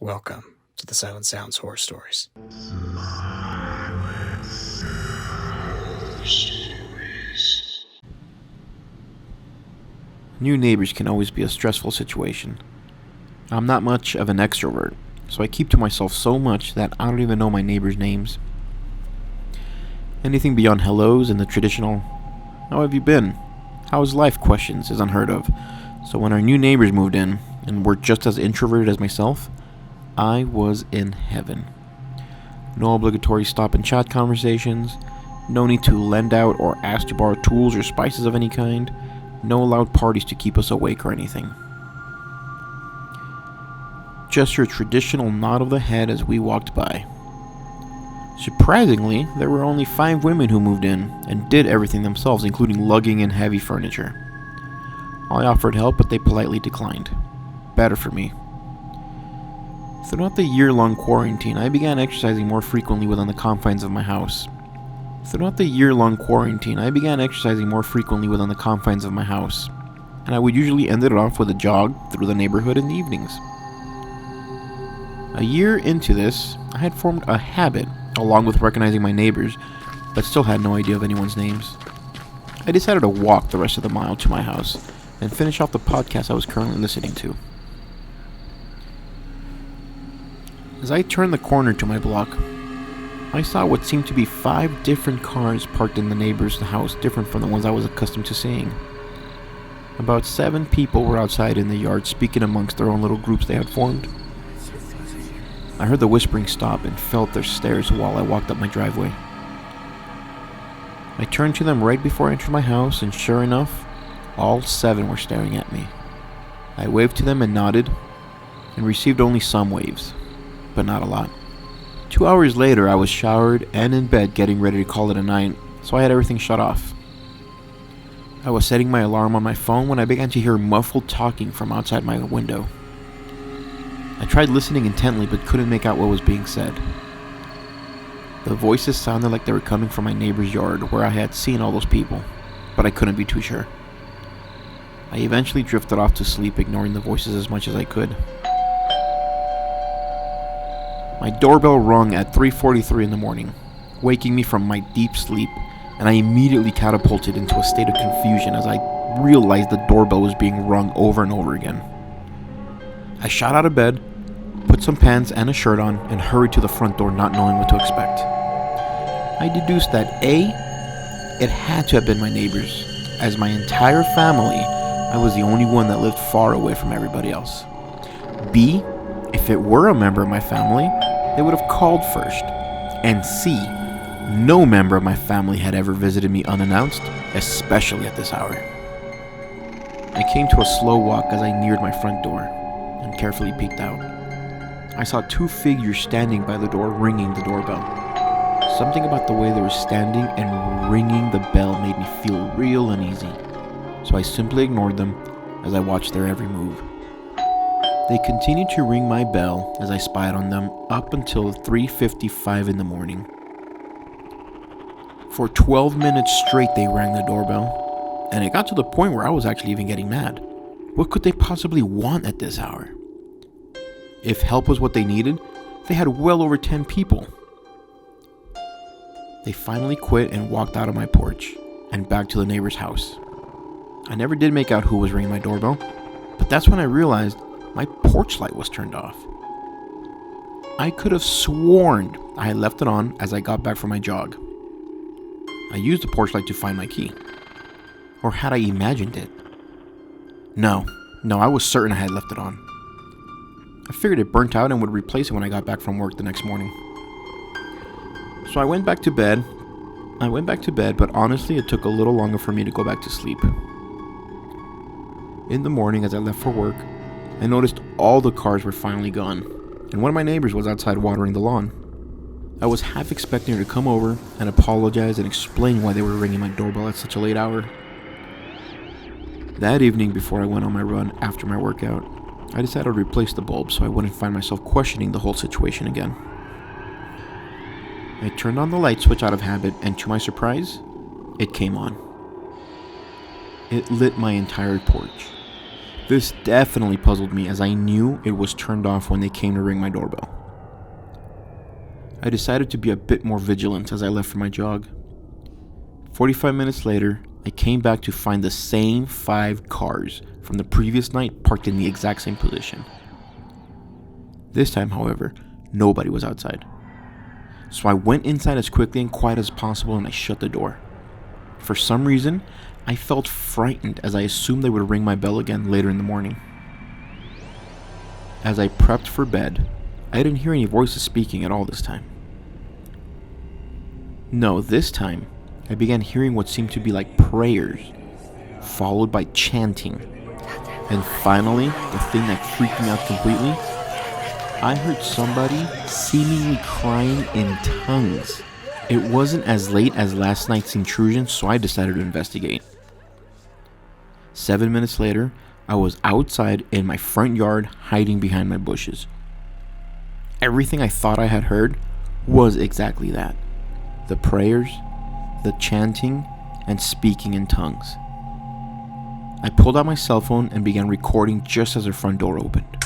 Welcome to the Silent Sounds Horror Stories. New neighbors can always be a stressful situation. I'm not much of an extrovert, so I keep to myself so much that I don't even know my neighbors' names. Anything beyond hellos and the traditional, "How have you been? How's life?" questions is unheard of. So when our new neighbors moved in, and were just as introverted as myself, I was in heaven. No obligatory stop and chat conversations, no need to lend out or ask to borrow tools or spices of any kind, no loud parties to keep us awake or anything. Just your traditional nod of the head as we walked by. Surprisingly, there were only 5 women who moved in and did everything themselves, including lugging in heavy furniture. I offered help, but they politely declined. Better for me. Throughout the year-long quarantine, I began exercising more frequently within the confines of my house. And I would usually end it off with a jog through the neighborhood in the evenings. A year into this, I had formed a habit, along with recognizing my neighbors, but still had no idea of anyone's names. I decided to walk the rest of the mile to my house and finish off the podcast I was currently listening to. As I turned the corner to my block, I saw what seemed to be 5 different cars parked in the neighbor's house, different from the ones I was accustomed to seeing. About 7 people were outside in the yard speaking amongst their own little groups they had formed. I heard the whispering stop and felt their stares while I walked up my driveway. I turned to them right before I entered my house, and sure enough, all 7 were staring at me. I waved to them and nodded, and received only some waves, but not a lot. 2 hours later, I was showered and in bed getting ready to call it a night, so I had everything shut off. I was setting my alarm on my phone when I began to hear muffled talking from outside my window. I tried listening intently but couldn't make out what was being said. The voices sounded like they were coming from my neighbor's yard where I had seen all those people, but I couldn't be too sure. I eventually drifted off to sleep, ignoring the voices as much as I could. My doorbell rung at 3:43 in the morning, waking me from my deep sleep, and I immediately catapulted into a state of confusion as I realized the doorbell was being rung over and over again. I shot out of bed, put some pants and a shirt on, and hurried to the front door, not knowing what to expect. I deduced that A, it had to have been my neighbors, as my entire family, I was the only one that lived far away from everybody else. B, if it were a member of my family, they would have called first. And C, no member of my family had ever visited me unannounced, especially at this hour. I came to a slow walk as I neared my front door and carefully peeked out. I saw 2 figures standing by the door, ringing the doorbell. Something about the way they were standing and ringing the bell made me feel real uneasy, so I simply ignored them as I watched their every move. They continued to ring my bell as I spied on them up until 3:55 in the morning. For 12 minutes straight they rang the doorbell, and it got to the point where I was actually even getting mad. What could they possibly want at this hour? If help was what they needed, they had well over 10 people. They finally quit and walked out of my porch and back to the neighbor's house. I never did make out who was ringing my doorbell, but that's when I realized my porch light was turned off. I could have sworn I had left it on as I got back from my jog. I used the porch light to find my key. Or had I imagined it? No, I was certain I had left it on. I figured it burnt out and would replace it when I got back from work the next morning. So I went back to bed, but honestly it took a little longer for me to go back to sleep. In the morning as I left for work, I noticed all the cars were finally gone, and one of my neighbors was outside watering the lawn. I was half expecting her to come over and apologize and explain why they were ringing my doorbell at such a late hour. That evening, before I went on my run after my workout, I decided to replace the bulb so I wouldn't find myself questioning the whole situation again. I turned on the light switch out of habit, and to my surprise, it came on. It lit my entire porch. This definitely puzzled me as I knew it was turned off when they came to ring my doorbell. I decided to be a bit more vigilant as I left for my jog. 45 minutes later, I came back to find the same 5 cars from the previous night parked in the exact same position. This time, however, nobody was outside. So I went inside as quickly and quiet as possible and I shut the door. For some reason, I felt frightened as I assumed they would ring my bell again later in the morning. As I prepped for bed, I didn't hear any voices speaking at all this time. No, this time, I began hearing what seemed to be like prayers, followed by chanting. And finally, the thing that freaked me out completely, I heard somebody seemingly crying in tongues. It wasn't as late as last night's intrusion, so I decided to investigate. 7 minutes later, I was outside in my front yard hiding behind my bushes. Everything I thought I had heard was exactly that. The prayers, the chanting, and speaking in tongues. I pulled out my cell phone and began recording just as the front door opened.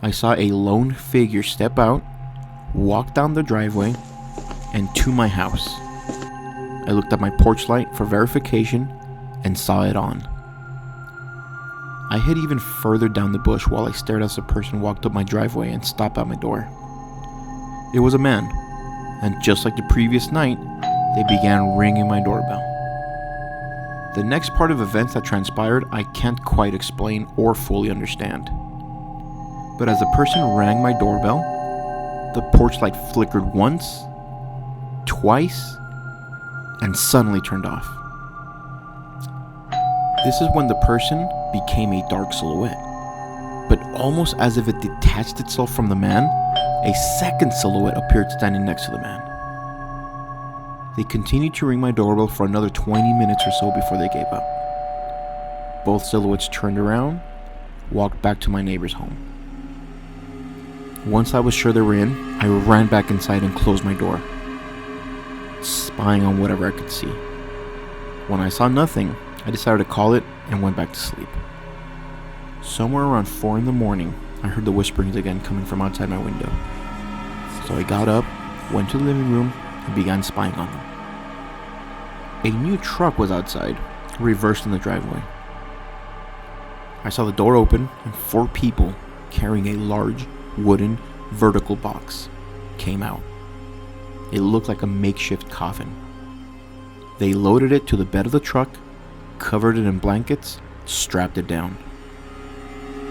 I saw a lone figure step out, walk down the driveway, and to my house. I looked at my porch light for verification and saw it on. I hid even further down the bush while I stared as the person walked up my driveway and stopped at my door. It was a man, and just like the previous night, they began ringing my doorbell. The next part of events that transpired I can't quite explain or fully understand. But as the person rang my doorbell, the porch light flickered once, twice, and suddenly turned off. This is when the person became a dark silhouette. But almost as if it detached itself from the man, a second silhouette appeared standing next to the man. They continued to ring my doorbell for another 20 minutes or so before they gave up. Both silhouettes turned around, walked back to my neighbor's home. Once I was sure they were in, I ran back inside and closed my door, spying on whatever I could see. When I saw nothing, I decided to call it and went back to sleep. Somewhere around 4 in the morning, I heard the whisperings again coming from outside my window. So I got up, went to the living room, and began spying on them. A new truck was outside, reversed in the driveway. I saw the door open and 4 people carrying a large wooden vertical box came out. It looked like a makeshift coffin. They loaded it to the bed of the truck, covered it in blankets, strapped it down.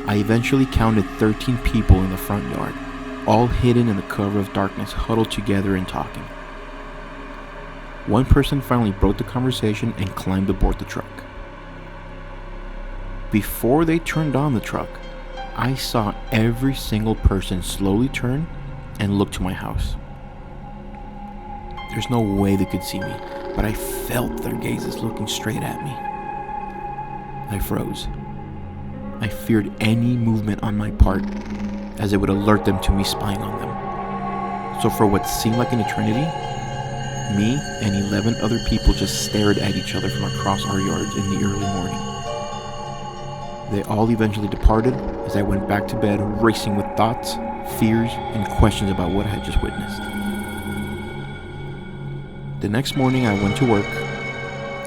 I eventually counted 13 people in the front yard, all hidden in the cover of darkness, huddled together and talking. One person finally broke the conversation and climbed aboard the truck. Before they turned on the truck, I saw every single person slowly turn and look to my house. There's no way they could see me, but I felt their gazes looking straight at me. I froze. I feared any movement on my part, as it would alert them to me spying on them. So for what seemed like an eternity, me and 11 other people just stared at each other from across our yards in the early morning. They all eventually departed as I went back to bed, racing with thoughts, fears, and questions about what I had just witnessed. The next morning I went to work.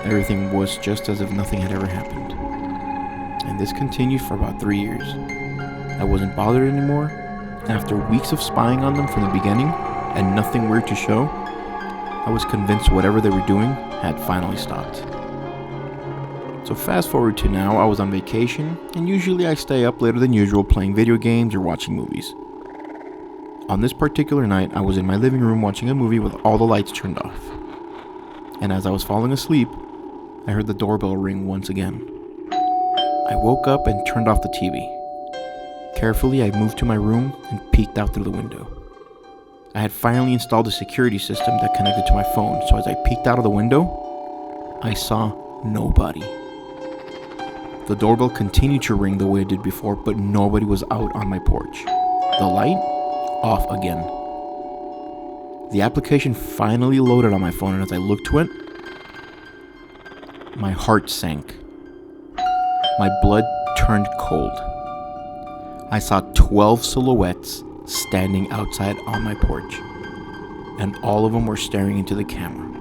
Everything was just as if nothing had ever happened. And this continued for about 3 years. I wasn't bothered anymore. After weeks of spying on them from the beginning and nothing weird to show, I was convinced whatever they were doing had finally stopped. So fast forward to now, I was on vacation, and usually I stay up later than usual playing video games or watching movies. On this particular night, I was in my living room watching a movie with all the lights turned off. And as I was falling asleep, I heard the doorbell ring once again. I woke up and turned off the TV. Carefully, I moved to my room and peeked out through the window. I had finally installed a security system that connected to my phone, so as I peeked out of the window, I saw nobody. The doorbell continued to ring the way it did before, but nobody was out on my porch. The light? Off again. The application finally loaded on my phone, and as I looked to it, my heart sank. My blood turned cold. I saw 12 silhouettes standing outside on my porch, and all of them were staring into the camera.